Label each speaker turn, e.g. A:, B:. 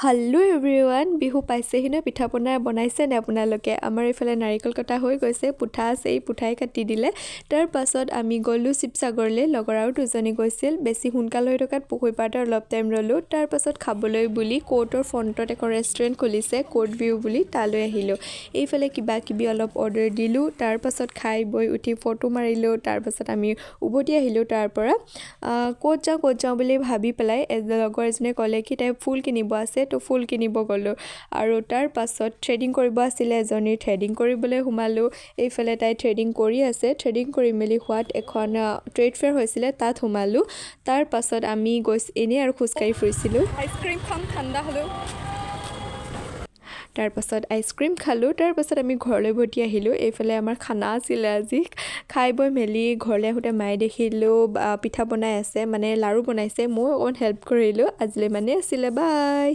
A: Hello' everyone, Bihu পাইছেহি ন? পিঠা পনা বনাইছে নে আপোনালোকে? আমাৰ এইফালে নাৰিকল কটা হৈ গৈছে, পুঠা আছে, এই পুঠাই কাটি দিলে। তাৰ পাছত আমি গ'লোঁ শিৱসাগৰলৈ, লগৰ আৰু দুজনী গৈছিল। বেছি সোনকাল হৈ থকাত পুখুৰী পাৰতে অলপ টাইম ৰ'লোঁ। তাৰ পাছত খাবলৈ বুলি কোৰ্টৰ ফ্ৰণ্টত এখন ৰেষ্টুৰেণ্ট খুলিছে, কোৰ্ট ভিউ বুলি, তালৈ আহিলোঁ। এইফালে কিবা কিবি অলপ অৰ্ডাৰ দিলোঁ, তাৰ পাছত খাই বৈ উঠি ফটো মাৰিলোঁ। তাৰ পাছত আমি উভতি আহিলোঁ তাৰ পৰা। ক'ত যাওঁ বুলি ভাবি পেলাই লগৰ এজনীয়ে ক'লে কি তাই ফুল কিনিব আছে, তো ফুল কিনিব গ'লোঁ। আৰু তাৰ পাছত থ্ৰেডিং কৰিব আছিলে এজনীৰ, থ্ৰেডিং কৰিবলৈ সোমালোঁ। এইফালে তাই থ্ৰেডিং কৰি আছে, থ্ৰেডিং কৰি মেলি হোৱাত এখন ট্ৰেড ফেয়াৰ হৈছিলে, তাত সোমালোঁ। তাৰ পাছত আমি এনেই আৰু খোজকাঢ়ি ফুৰিছিলোঁ। আইচক্ৰীম খাম, ঠাণ্ডা হ'লেও। তাৰ পাছত আইচক্ৰীম খালোঁ। তাৰ পাছত আমি ঘৰলৈ উভতি আহিলোঁ। এইফালে আমাৰ খানা আছিলে আজি। খাই বৈ মেলি ঘৰলৈ আহোঁতে মায়ে দেখিলোঁ পিঠা বনাই আছে, মানে লাড়ু বনাইছে। ময়ো অকণমান হেল্প কৰিলোঁ। আজিলৈ মানে আছিলে, বাই।